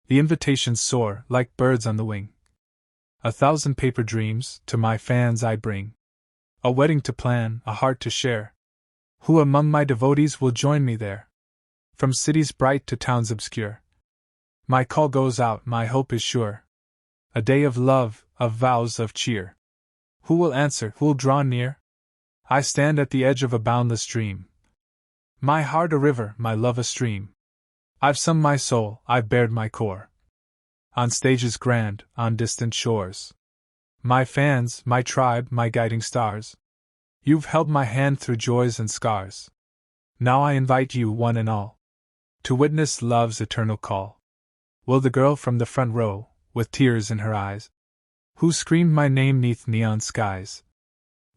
The invitations soar like birds on the wing. 1,000 paper dreams to my fans I bring. A wedding to plan, a heart to share. Who among my devotees will join me there? From cities bright to towns obscure. My call goes out, my hope is sure. A day of love, of vows of cheer. Who will answer, who'll draw near? I stand at the edge of a boundless dream. My heart a river, my love a stream. I've sung my soul, I've bared my core. On stages grand, on distant shores. My fans, my tribe, my guiding stars. You've held my hand through joys and scars. Now I invite you, one and all, to witness love's eternal call. Will the girl from the front row, with tears in her eyes, who screamed my name 'neath neon skies,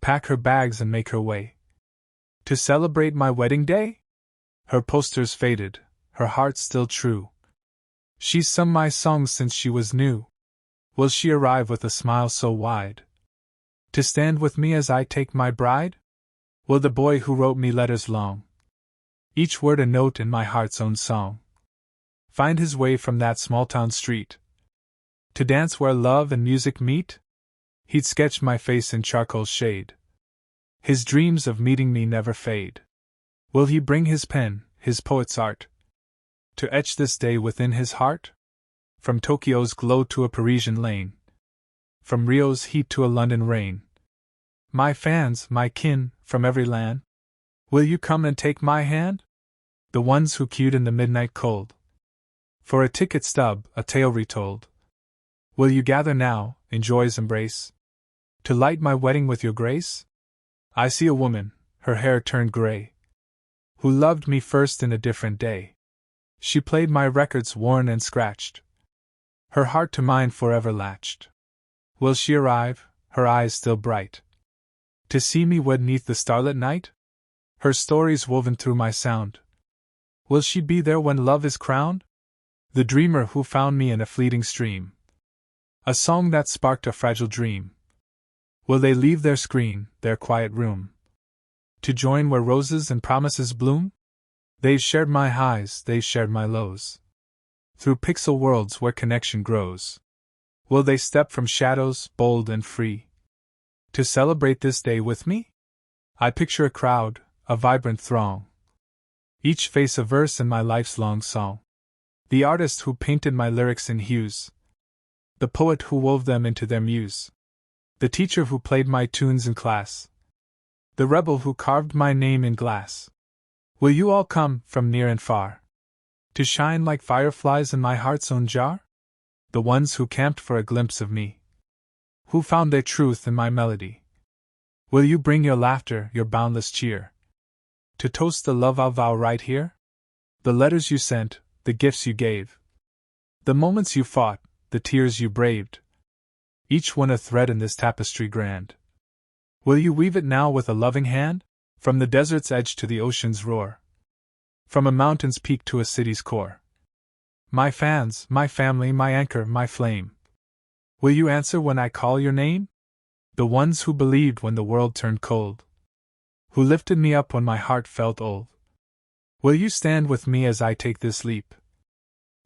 pack her bags and make her way to celebrate my wedding day? Her poster's faded, her heart still true. She's sung my songs since she was new. Will she arrive with a smile so wide, to stand with me as I take my bride? Will the boy who wrote me letters long, each word a note in my heart's own song, find his way from that small town street, to dance where love and music meet? He'd sketched my face in charcoal shade. His dreams of meeting me never fade. Will he bring his pen, his poet's art, to etch this day within his heart? From Tokyo's glow to a Parisian lane, from Rio's heat to a London rain. My fans, my kin, from every land, will you come and take my hand? The ones who queued in the midnight cold for a ticket stub, a tale retold. Will you gather now, in joy's embrace, to light my wedding with your grace? I see a woman, her hair turned gray, who loved me first in a different day. She played my records worn and scratched, her heart to mine forever latched. Will she arrive, her eyes still bright, to see me wed 'neath the starlit night? Her stories woven through my sound. Will she be there when love is crowned? The dreamer who found me in a fleeting stream, a song that sparked a fragile dream. Will they leave their screen, their quiet room, to join where roses and promises bloom? They've shared my highs, they've shared my lows, through pixel worlds where connection grows. Will they step from shadows, bold and free, to celebrate this day with me? I picture a crowd, a vibrant throng, each face a verse in my life's long song. The artist who painted my lyrics in hues, the poet who wove them into their muse, the teacher who played my tunes in class, the rebel who carved my name in glass. Will you all come, from near and far, to shine like fireflies in my heart's own jar? The ones who camped for a glimpse of me, who found their truth in my melody. Will you bring your laughter, your boundless cheer, to toast the love I'll vow right here? The letters you sent, the gifts you gave, the moments you fought, the tears you braved, each one a thread in this tapestry grand. Will you weave it now with a loving hand? From the desert's edge to the ocean's roar, from a mountain's peak to a city's core. My fans, my family, my anchor, my flame, will you answer when I call your name? The ones who believed when the world turned cold, who lifted me up when my heart felt old. Will you stand with me as I take this leap,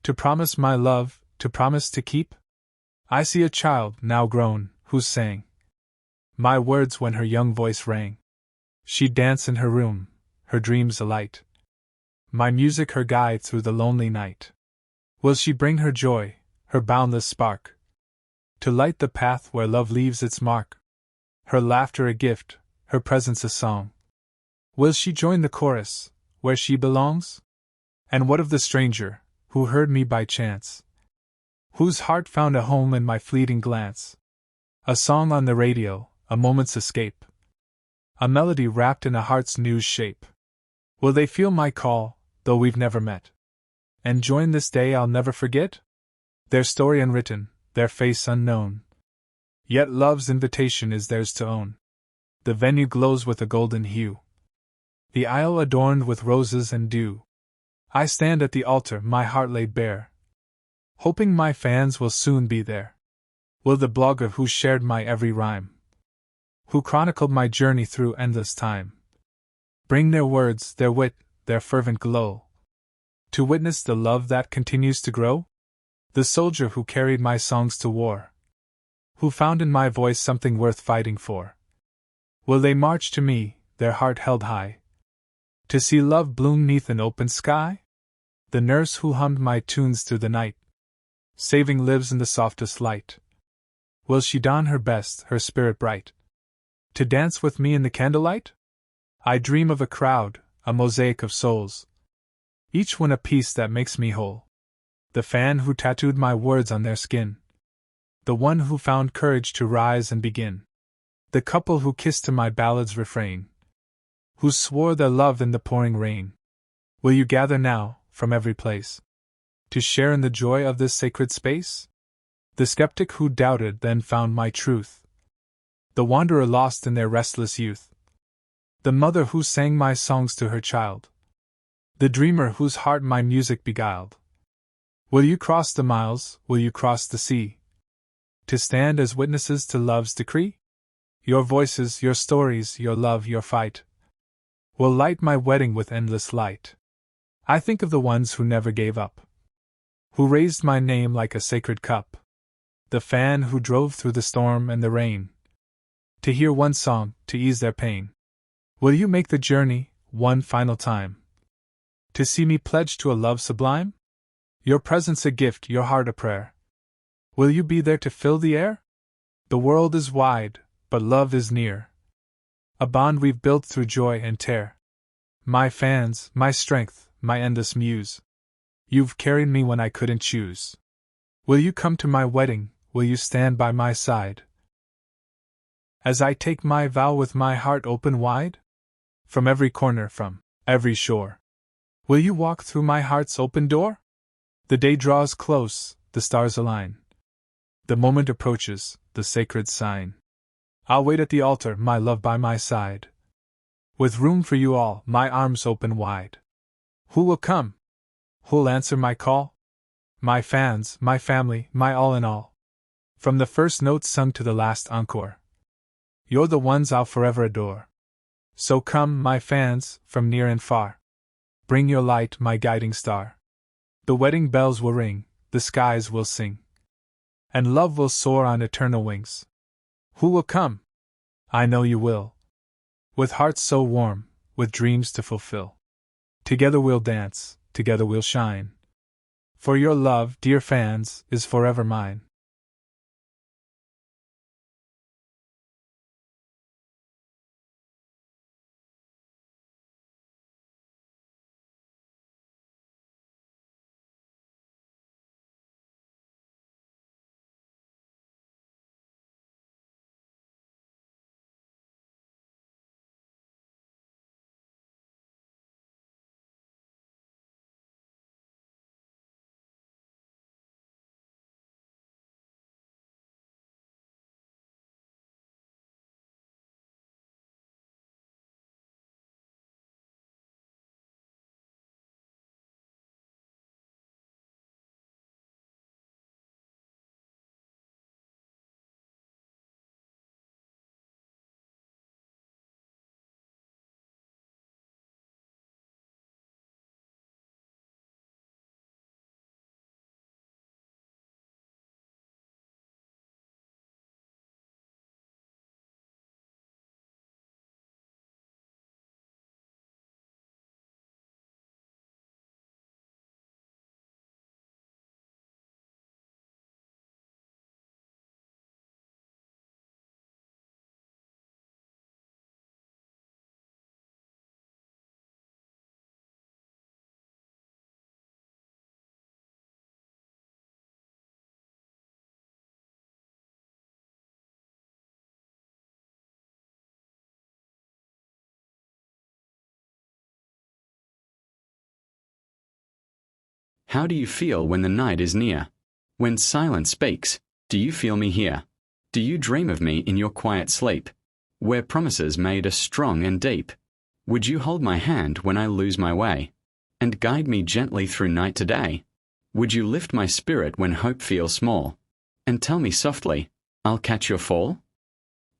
to promise my love, to promise to keep? I see a child, now grown, who sang my words when her young voice rang. She'd dance in her room, her dreams alight, my music her guide through the lonely night. Will she bring her joy, her boundless spark, to light the path where love leaves its mark? Her laughter a gift, her presence a song. Will she join the chorus, where she belongs? And what of the stranger, who heard me by chance, whose heart found a home in my fleeting glance? A song on the radio, a moment's escape, a melody wrapped in a heart's new shape. Will they feel my call, though we've never met, and join this day I'll never forget? Their story unwritten, their face unknown, yet love's invitation is theirs to own. The venue glows with a golden hue, the aisle adorned with roses and dew. I stand at the altar, my heart laid bare, hoping my fans will soon be there. Will the blogger who shared my every rhyme, who chronicled my journey through endless time, bring their words, their wit, their fervent glow, to witness the love that continues to grow? The soldier who carried my songs to war, who found in my voice something worth fighting for. Will they march to me, their heart held high, to see love bloom 'neath an open sky? The nurse who hummed my tunes through the night, saving lives in the softest light. Will she don her best, her spirit bright, to dance with me in the candlelight? I dream of a crowd, a mosaic of souls, each one a piece that makes me whole. The fan who tattooed my words on their skin, the one who found courage to rise and begin. The couple who kissed to my ballad's refrain, who swore their love in the pouring rain. Will you gather now, from every place, to share in the joy of this sacred space? The skeptic who doubted then found my truth, the wanderer lost in their restless youth. The mother who sang my songs to her child, the dreamer whose heart my music beguiled. Will you cross the miles, will you cross the sea, to stand as witnesses to love's decree? Your voices, your stories, your love, your fight, will light my wedding with endless light. I think of the ones who never gave up, who raised my name like a sacred cup. The fan who drove through the storm and the rain, to hear one song, to ease their pain. Will you make the journey, one final time, to see me pledged to a love sublime? Your presence a gift, your heart a prayer. Will you be there to fill the air? The world is wide, but love is near, a bond we've built through joy and tear. My fans, my strength, my endless muse, you've carried me when I couldn't choose. Will you come to my wedding, will you stand by my side, as I take my vow with my heart open wide? From every corner, from every shore, will you walk through my heart's open door? The day draws close, the stars align, the moment approaches, the sacred sign. I'll wait at the altar, my love by my side, with room for you all, my arms open wide. Who will come? Who'll answer my call? My fans, my family, my all in all. From the first note sung to the last encore, you're the ones I'll forever adore. So come, my fans, from near and far, bring your light, my guiding star. The wedding bells will ring, the skies will sing, and love will soar on eternal wings. Who will come? I know you will, with hearts so warm, with dreams to fulfill. Together we'll dance, together we'll shine, for your love, dear fans, is forever mine. How do you feel when the night is near? When silence speaks, do you feel me here? Do you dream of me in your quiet sleep, where promises made are strong and deep? Would you hold my hand when I lose my way, and guide me gently through night to day? Would you lift my spirit when hope feels small, and tell me softly, I'll catch your fall?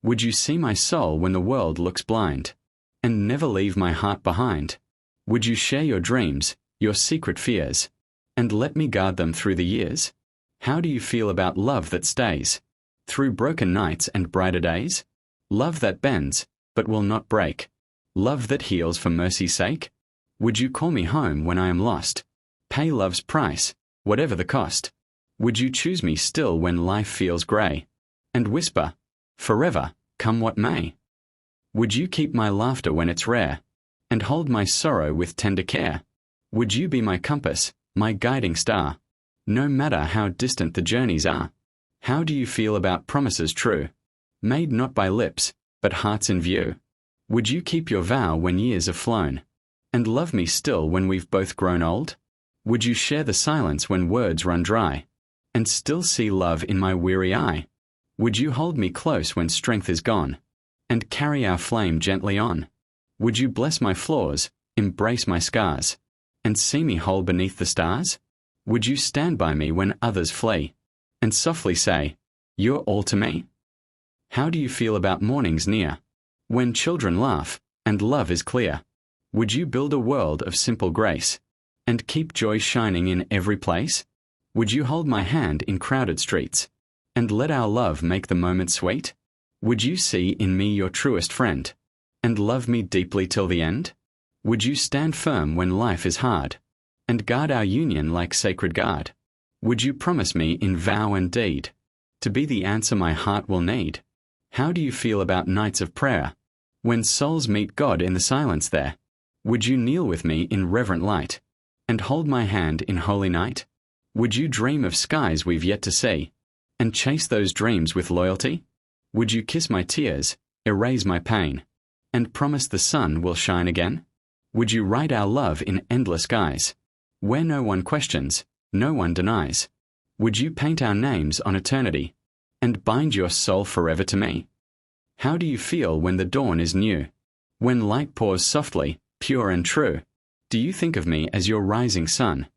Would you see my soul when the world looks blind, and never leave my heart behind? Would you share your dreams, your secret fears, and let me guard them through the years? How do you feel about love that stays through broken nights and brighter days? Love that bends, but will not break. Love that heals for mercy's sake? Would you call me home when I am lost? Pay love's price, whatever the cost. Would you choose me still when life feels grey? And whisper, forever, come what may? Would you keep my laughter when it's rare? And hold my sorrow with tender care? Would you be my compass, my guiding star? No matter how distant the journeys are. How do you feel about promises true, made not by lips, but hearts in view? Would you keep your vow when years have flown, and love me still when we've both grown old? Would you share the silence when words run dry, and still see love in my weary eye? Would you hold me close when strength is gone, and carry our flame gently on? Would you bless my flaws, embrace my scars, and see me whole beneath the stars? Would you stand by me when others flee, and softly say, you're all to me? How do you feel about mornings near, when children laugh, and love is clear? Would you build a world of simple grace, and keep joy shining in every place? Would you hold my hand in crowded streets, and let our love make the moment sweet? Would you see in me your truest friend, and love me deeply till the end? Would you stand firm when life is hard, and guard our union like sacred guard? Would you promise me in vow and deed to be the answer my heart will need? How do you feel about nights of prayer, when souls meet God in the silence there? Would you kneel with me in reverent light, and hold my hand in holy night? Would you dream of skies we've yet to see, and chase those dreams with loyalty? Would you kiss my tears, erase my pain, and promise the sun will shine again? Would you write our love in endless skies, where no one questions, no one denies? Would you paint our names on eternity, and bind your soul forever to me? How do you feel when the dawn is new, when light pours softly, pure and true? Do you think of me as your rising sun,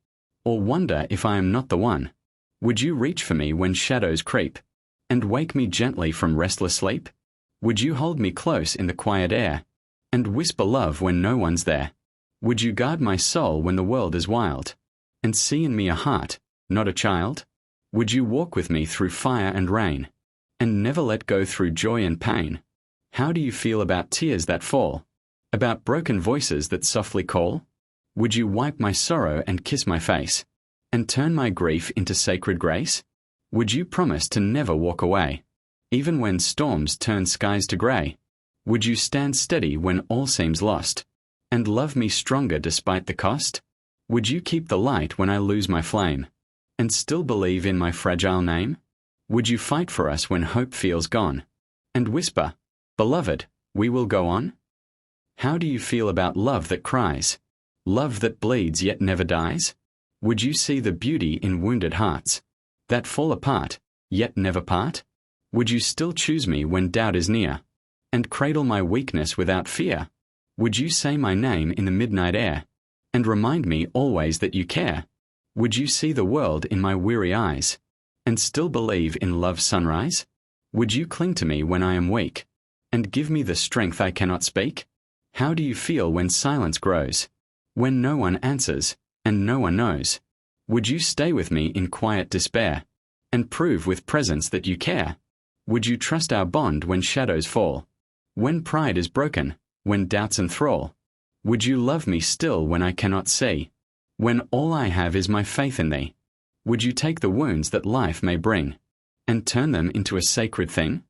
or wonder if I am not the one? Would you reach for me when shadows creep, and wake me gently from restless sleep? Would you hold me close in the quiet air, and whisper love when no one's there? Would you guard my soul when the world is wild, and see in me a heart, not a child? Would you walk with me through fire and rain, and never let go through joy and pain? How do you feel about tears that fall, about broken voices that softly call? Would you wipe my sorrow and kiss my face, and turn my grief into sacred grace? Would you promise to never walk away, even when storms turn skies to grey? Would you stand steady when all seems lost, and love me stronger despite the cost? Would you keep the light when I lose my flame, and still believe in my fragile name? Would you fight for us when hope feels gone, and whisper, beloved, we will go on? How do you feel about love that cries, love that bleeds yet never dies? Would you see the beauty in wounded hearts, that fall apart, yet never part? Would you still choose me when doubt is near, and cradle my weakness without fear? Would you say my name in the midnight air, and remind me always that you care? Would you see the world in my weary eyes, and still believe in love's sunrise? Would you cling to me when I am weak, and give me the strength I cannot speak? How do you feel when silence grows, when no one answers, and no one knows? Would you stay with me in quiet despair, and prove with presence that you care? Would you trust our bond when shadows fall, when pride is broken, when doubts enthrall? Would you love me still when I cannot see, when all I have is my faith in thee? Would you take the wounds that life may bring, and turn them into a sacred thing?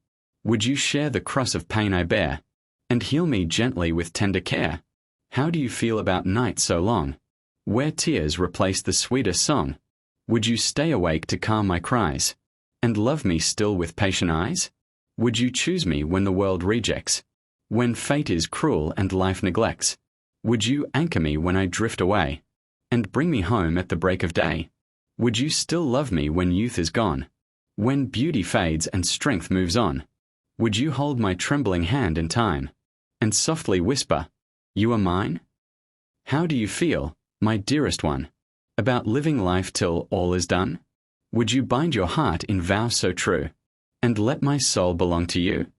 Would you share the cross of pain I bear, and heal me gently with tender care? How do you feel about nights so long, where tears replace the sweetest song? Would you stay awake to calm my cries, and love me still with patient eyes? Would you choose me when the world rejects, when fate is cruel and life neglects? Would you anchor me when I drift away, and bring me home at the break of day? Would you still love me when youth is gone, when beauty fades and strength moves on? Would you hold my trembling hand in time, and softly whisper, you are mine? How do you feel, my dearest one, about living life till all is done? Would you bind your heart in vow so true, and let my soul belong to you?